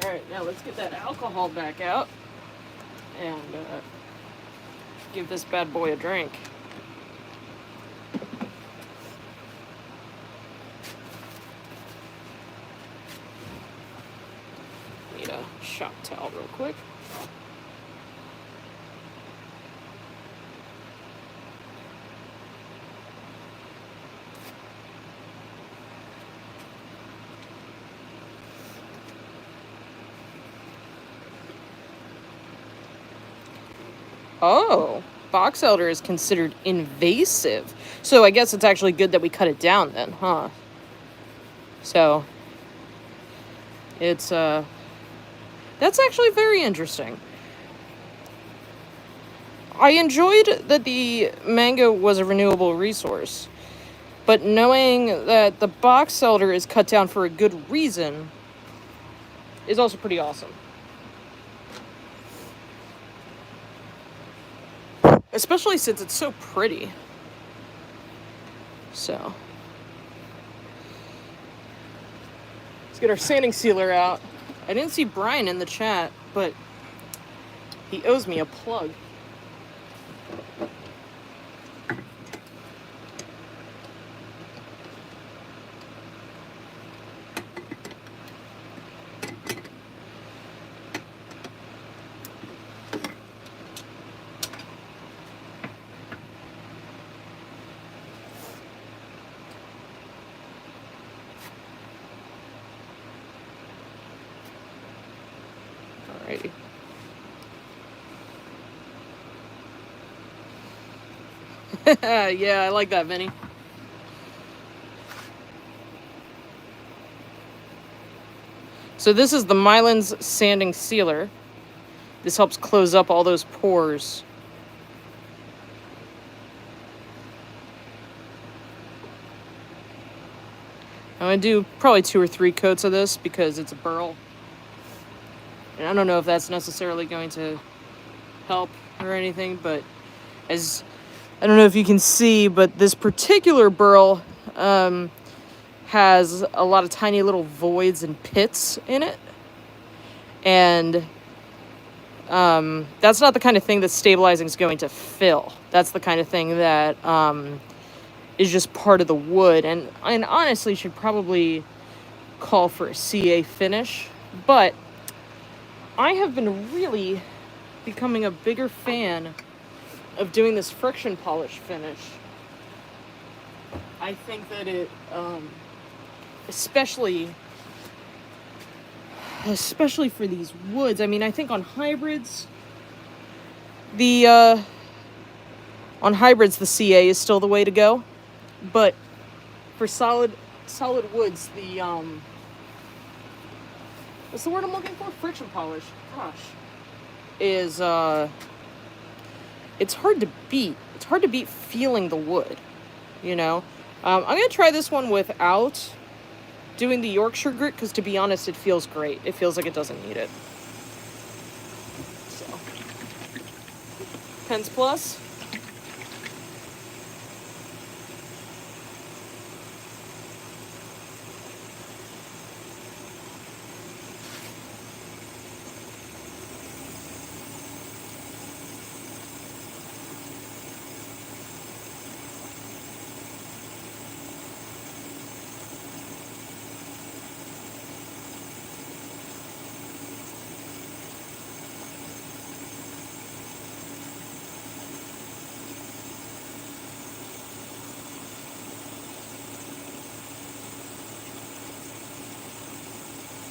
All right, now let's get that alcohol back out and give this bad boy a drink. Need a shop towel real quick. Oh, box elder is considered invasive. So I guess it's actually good that we cut it down then, huh? So it's that's actually very interesting. I enjoyed that the mango was a renewable resource, but knowing that the box elder is cut down for a good reason is also pretty awesome. Especially since it's so pretty. So let's get our sanding sealer out. I didn't see Brian in the chat, but he owes me a plug. Alrighty. Yeah, I like that, Vinny. So this is the Mylands Sanding Sealer. This helps close up all those pores. I'm going to do probably 2 or 3 coats of this because it's a burl. And I don't know if that's necessarily going to help or anything, but as I don't know if you can see, but this particular burl has a lot of tiny little voids and pits in it. And that's not the kind of thing that stabilizing is going to fill. That's the kind of thing that is just part of the wood, and honestly should probably call for a CA finish. But I have been really becoming a bigger fan of doing this friction polish finish. I think that it, especially for these woods. I mean, I think on hybrids, the CA is still the way to go, but for solid woods, the what's the word I'm looking for? Friction polish. Gosh, is it's hard to beat. It's hard to beat feeling the wood, you know. I'm gonna try this one without doing the Yorkshire grit, because to be honest, it feels great. It feels like it doesn't need it. So, Pens Plus.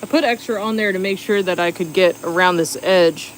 I put extra on there to make sure that I could get around this edge.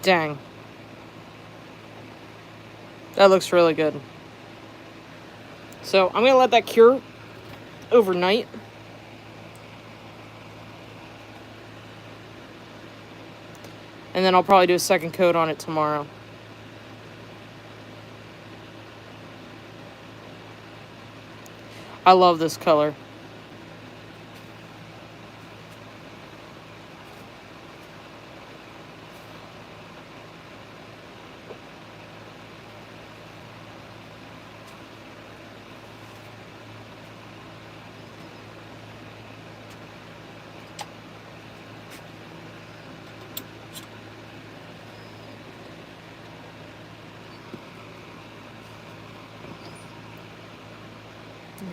Dang. That looks really good. So I'm going to let that cure overnight. And then I'll probably do a second coat on it tomorrow. I love this color.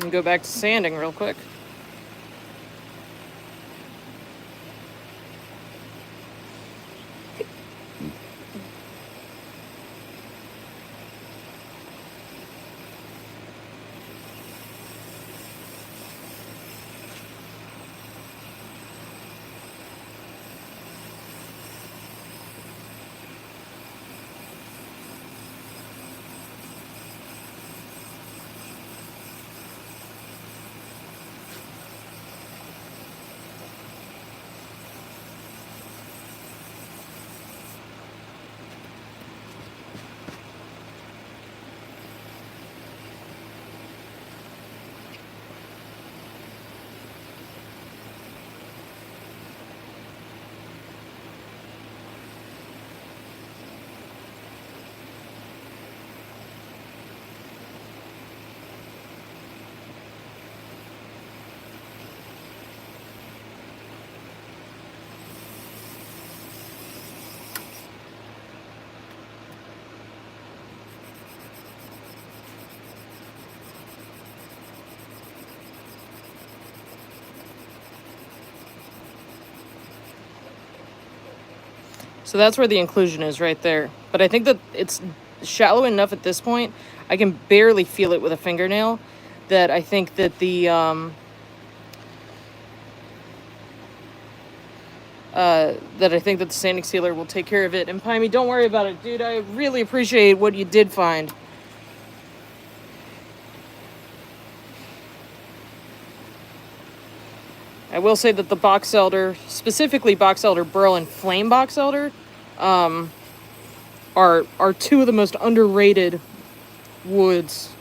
And go back to sanding real quick. So that's where the inclusion is right there. But I think that it's shallow enough at this point, I can barely feel it with a fingernail, that I think that the sanding sealer will take care of it. And Pimey, don't worry about it, dude. I really appreciate what you did find. I will say that the box elder, specifically box elder burl and flame box elder, are two of the most underrated woods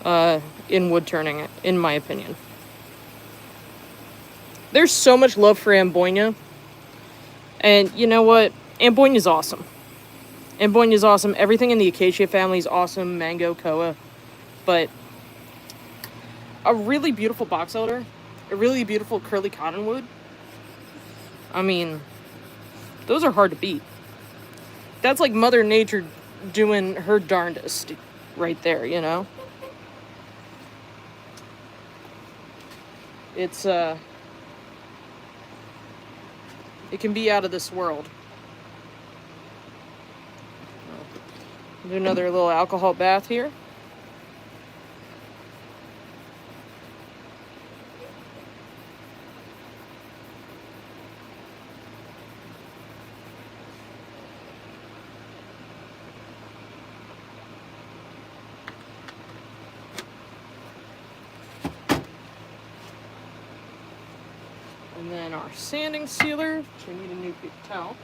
in wood turning, in my opinion. There's so much love for Amboina, and you know what? Amboina is awesome. Amboina is awesome. Everything in the acacia family is awesome. Mango, koa, but a really beautiful box elder, a really beautiful curly cottonwood. I mean, those are hard to beat. That's like Mother Nature doing her darndest right there, you know? It's, it can be out of this world. Do another little alcohol bath here. And then our sanding sealer, which we need a new paper towel.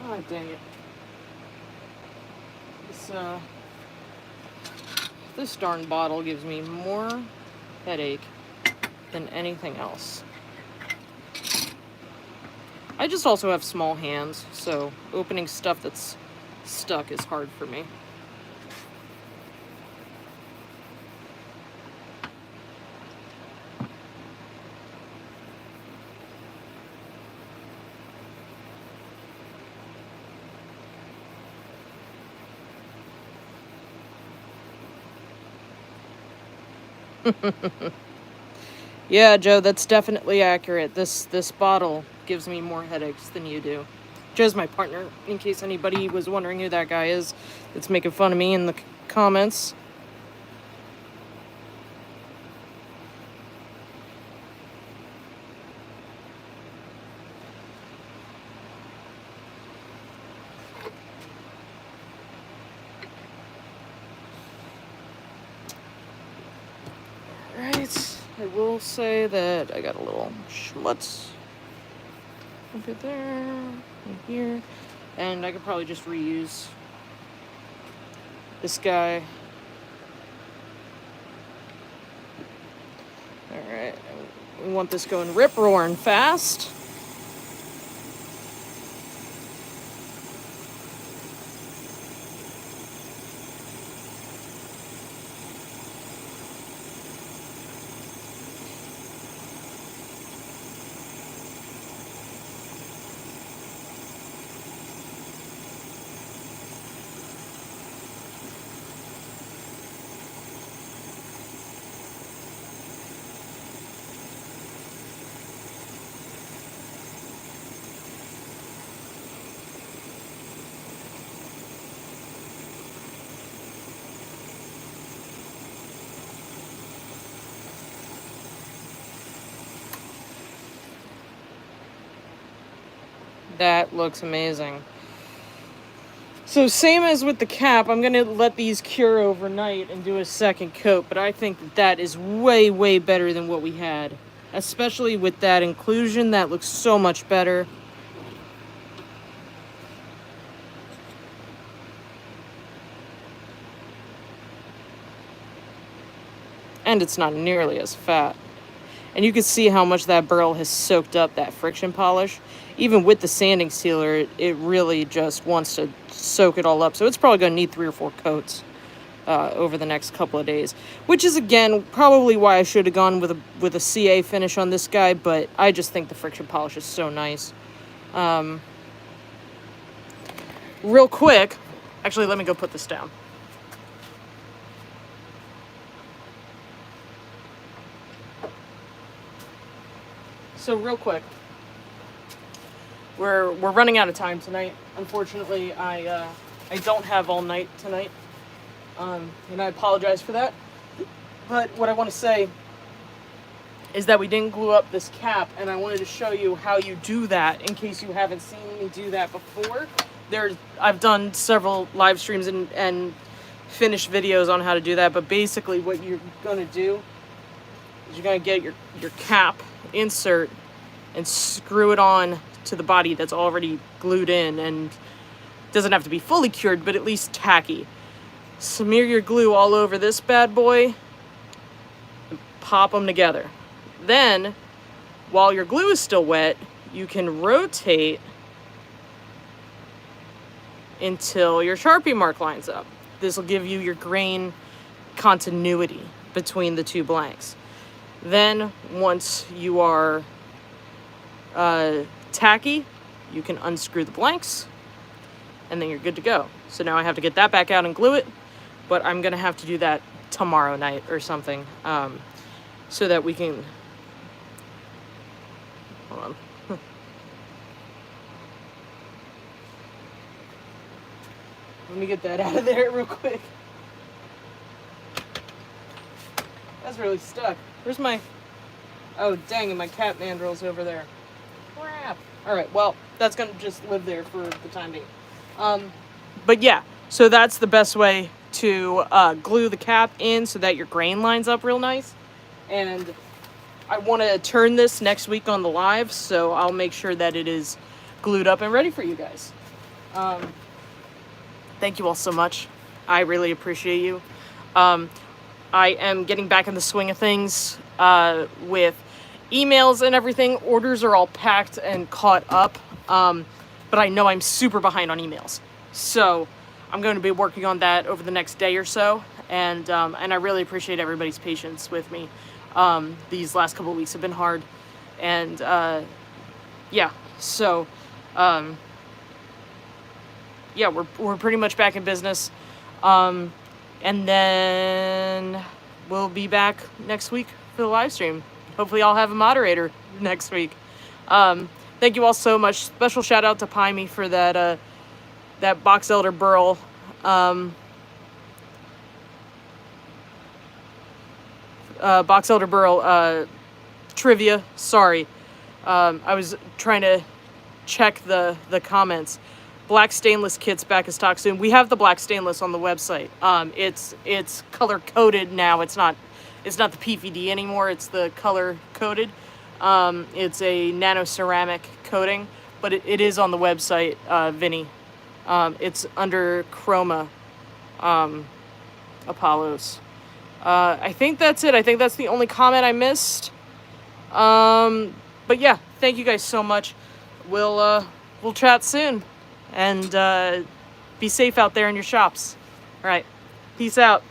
Oh, dang it. This darn bottle gives me more headache than anything else. I just also have small hands, so opening stuff that's stuck is hard for me. Yeah, Joe, that's definitely accurate. This bottle gives me more headaches than you do. Joe's my partner, in case anybody was wondering who that guy is that's making fun of me in the comments. Alright, I will say that I got a little schmutz over there, and here, and I could probably just reuse this guy. Alright, we want this going rip-roaring fast. That looks amazing. So same as with the cap, I'm going to let these cure overnight and do a second coat, but I think that is way, way better than what we had. Especially with that inclusion, that looks so much better. And it's not nearly as fat. And you can see how much that burl has soaked up that friction polish. Even with the sanding sealer, it really just wants to soak it all up. So it's probably going to need 3 or 4 coats over the next couple of days. Which is, again, probably why I should have gone with a CA finish on this guy. But I just think the friction polish is so nice. Real quick, actually, let me go put this down. So real quick, we're running out of time tonight. Unfortunately, I don't have all night tonight, and I apologize for that. But what I want to say is that we didn't glue up this cap, and I wanted to show you how you do that in case you haven't seen me do that before. I've done several live streams and finished videos on how to do that, but basically what you're going to do is you're going to get your cap insert and screw it on to the body that's already glued in, and doesn't have to be fully cured, but at least tacky. Smear your glue all over this bad boy and pop them together. Then, while your glue is still wet, you can rotate until your Sharpie mark lines up. This will give you your grain continuity between the two blanks. Then, once you are tacky, you can unscrew the blanks, and then you're good to go. So now I have to get that back out and glue it, but I'm gonna have to do that tomorrow night or something, so that we can, hold on. Let me get that out of there real quick. That's really stuck. Where's my, oh dang it, my cat mandrel's over there. Crap. Alright, well, that's gonna just live there for the time being. But yeah, so that's the best way to glue the cap in so that your grain lines up real nice. And I want to turn this next week on the live, so I'll make sure that it is glued up and ready for you guys. Thank you all so much. I really appreciate you. I am getting back in the swing of things with emails and everything. Orders are all packed and caught up, but I know I'm super behind on emails. So I'm going to be working on that over the next day or so, and I really appreciate everybody's patience with me. These last couple of weeks have been hard, and yeah, so yeah, we're pretty much back in business, and then we'll be back next week for the live stream. Hopefully I'll have a moderator next week. Thank you all so much. Special shout out to Pymie for that that Box Elder Burl Box Elder Burl trivia. Sorry, I was trying to check the comments. Black stainless kit's back in stock soon. We have the black stainless on the website. It's color coded now. It's not the PVD anymore. It's the color coded. It's a nano ceramic coating, but it is on the website, Vinny. It's under Chroma Apollos. I think that's it. I think that's the only comment I missed. But yeah, thank you guys so much. We'll chat soon, and be safe out there in your shops. All right, peace out.